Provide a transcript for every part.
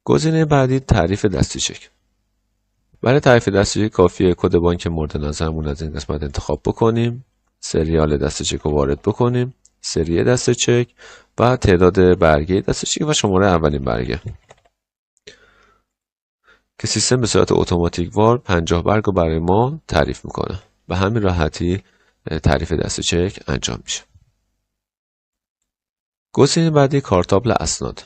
گزینه بعدی تعریف دستی چک. برای تعریف دستی چک کافیه کد بانک مورد نظرمون از این قسمت انتخاب بکنیم، سریال دسته چک رو وارد بکنیم، سری دسته چک و تعداد برگه دسته چک و شماره اولین برگه که سیستم به صورت اتوماتیک وار 50 برگ رو برای ما تعریف میکنه. به همین راحتی تعریف دسته چک انجام میشه. گزینه بعدی کارتابل اسناد.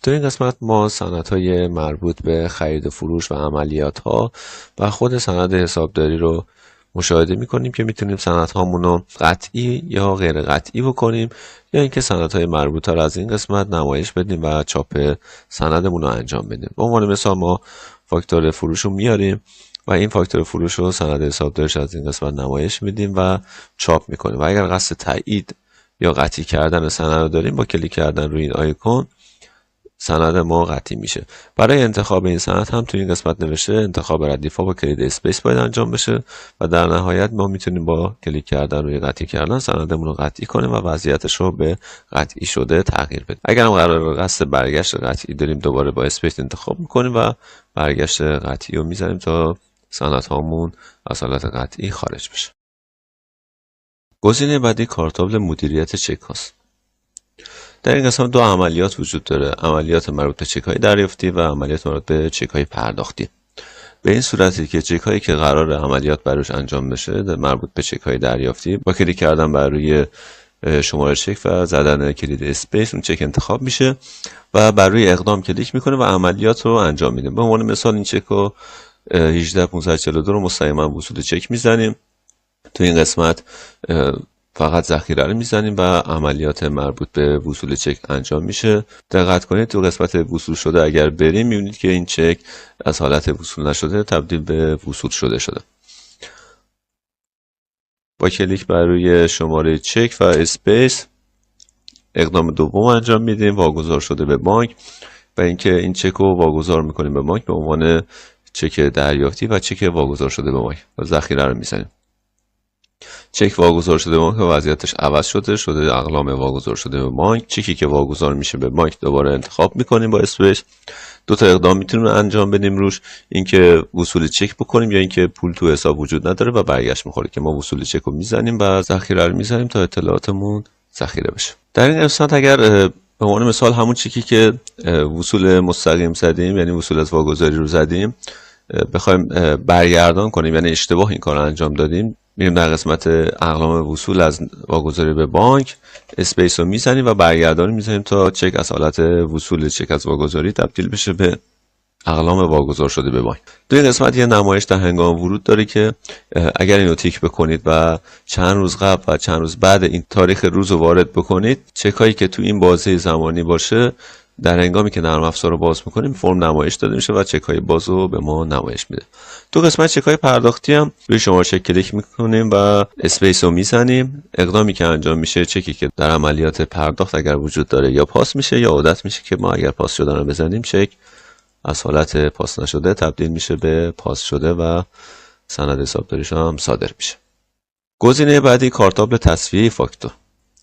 تو این قسمت ما سندهای مربوط به خرید و فروش و عملیات ها و خود سند حسابداری رو مشاهده میکنیم که میتونیم سندهامون رو قطعی یا غیر قطعی بکنیم یا اینکه سندهای مربوطه رو از این قسمت نمایش بدیم و چاپ سندمون رو انجام بدیم. به عنوان مثال ما فاکتور فروش رو میاریم و این فاکتور فروش رو سند حسابداریش از این قسمت نمایش میدیم و چاپ میکنیم و اگر قصد تایید یا قطعی کردن سند رو داریم با کلیک کردن روی این آیکون سند ما قطعی میشه. برای انتخاب این سند هم تو این قسمت نوشته انتخاب ردیفا با کلید اسپیس باید انجام بشه و در نهایت ما میتونیم با کلیک کردن روی قطعی کردن سندمون رو قطعی کنیم و وضعیتش رو به قطعی شده تغییر بدیم. اگر هم قرار قصد برگشت قطعی داریم دوباره با اسپیس انتخاب میکنیم و برگشت قطعی رو میزنیم تا سندهامون از حالت قطعی خارج بشه. گزینه بعدی کارتابل مدیریت چک هاست. در این قسمت دو عملیات وجود داره، عملیات مربوط به چک های دریافتی و عملیات مربوط به چک های پرداختی. به این صورتی که چک هایی که قرار عملیات بروش انجام بشه مربوط به چک های دریافتی با کلیک کردن بر روی شماره چک و زدن کلید اسپیس اون چک انتخاب میشه و بر روی اقدام کلیک میکنه و عملیات رو انجام میده. به عنوان مثال این چک رو 18/542 رو مستقیما وصول چک میزنیم. تو این قسمت فقط ذخیره رو میزنیم و عملیات مربوط به وصول چک انجام میشه. دقت کنید تو قسمت وصول شده اگر بریم میبینید که این چک از حالت وصول نشده تبدیل به وصول شده. با کلیک بر روی شماره چک و اسپیس اقدام دوم انجام میدیم، واگذار شده به بانک و اینکه این چک رو واگذار میکنیم به بانک به عنوان چک دریافتی و چک واگذار شده به بانک و ذخیره رو میزنیم. چک واگذار شده به بانک و وضعیتش عوض شده اقلام واگذار شده به بانک. چکی که واگذار میشه به بانک دوباره انتخاب میکنیم با اسپیس. دو تا اقدام میتونیم انجام بدیم روش، اینکه وصول چک بکنیم یا اینکه پول تو حساب وجود نداره و برگشت میخوره که ما وصول چک رو میزنیم و ذخیره رو میزنیم تا اطلاعاتمون ذخیره بشه. در این قسمت اگر به عنوان مثال همون چکی که وصول مستقیم زدیم یعنی وصول از واگذاری رو زدیم بخوایم برگردان کنیم یعنی اشتباه این کار رو انجام دادیم، میریم در قسمت اقلام وصول از واگذاری به بانک اسپیس رو میزنیم و برگردانی میزنیم تا چک از حالت وصول چک از واگذاری تبدیل بشه به اقلام واگذار شده به بانک. تو این قسمت یه نمایش در هنگام ورود داره که اگر اینو تیک بکنید و چند روز قبل و چند روز بعد این تاریخ روز رو وارد بکنید، چک هایی که تو این بازه زمانی باشه در هنگامی که نرم افزار رو باز میکنیم فرم نمایش داده میشه و چک های باز رو به ما نمایش میده. تو قسمت چک های پرداختی هم روی شماره چک کلیک میکنیم و اسپیس رو میزنیم. اقدامی که انجام میشه چکی که در عملیات پرداخت اگر وجود داره یا پاس میشه یا عادت میشه که ما اگر پاس شدن رو بزنیم چک از حالت پاس نشده تبدیل میشه به پاس شده و سند حسابداریش هم صادر میشه. گزینه بعدی کارتابل تصفیه فاکتور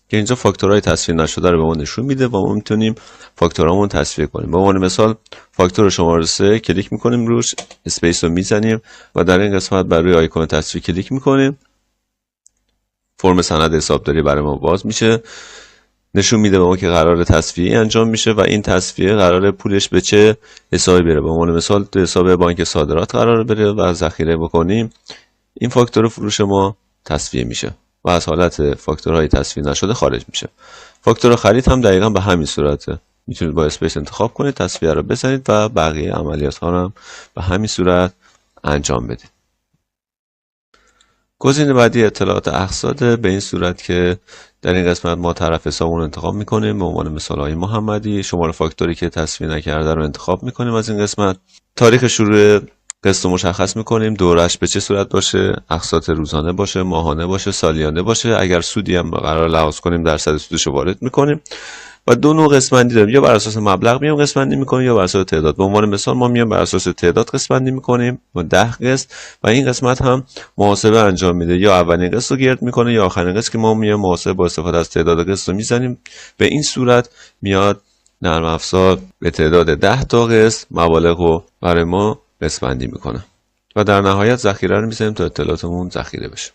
که اینجا فاکتورهای تصفیه نشده رو به ما نشون میده و ما میتونیم فاکتورامون تصفیه کنیم. به عنوان مثال فاکتور شماره 3 کلیک میکنیم روش اسپیس رو میزنیم و در این قسمت بر روی آیکون تصفیه کلیک میکنیم. فرم سند حسابداری برای ما باز میشه، نشون میده به ما که قرار تصفیه انجام میشه و این تصفیه قرار پولش به چه حسابی بره. به عنوان مثال تو حساب بانک صادرات قرار بره و ذخیره بکنیم این فاکتور فروش ما تصفیه میشه و از حالت فاکتورهای تصفیه نشده خارج میشه. فاکتور خرید هم دقیقا به همین صورته، میتونید با اسپیس انتخاب کنید تصفیه رو بزنید و بقیه عملیات ها هم به همین صورت انجام بدید. گزینه بعدی اطلاعات اقساط، به این صورت که در این قسمت ما طرف حسابمون انتخاب میکنیم. به عنوان مثال های محمدی شماره فاکتوری که تصفیه نکرده رو انتخاب میکنیم از این قسمت. تاریخ شروع قسط رو مشخص میکنیم، دورش به چه صورت باشه، اقساط روزانه باشه، ماهانه باشه، سالیانه باشه. اگر سودی هم قرار لحاظ کنیم درصد سودش رو وارد میکنیم و دو نوع قسمت‌بندی داریم، یا بر اساس مبلغ میام قسمت‌بندی میکنیم یا بر اساس تعداد. به عنوان مثال ما میام بر اساس تعداد قسمت‌بندی میکنیم با 10 قسط و این قسمت هم محاسبه انجام میده، یا اولین قسط رو گرد میکنه یا آخرین قسط که ما میام محاسبه با استفاده از تعداد قسط رو میزنیم. به این صورت میاد نرم افزار به تعداد 10 تا قسط مبالغ رو برای ما قسط بندی میکنه و در نهایت ذخیره رو میذاریم تا اطلاعاتمون ذخیره بشه.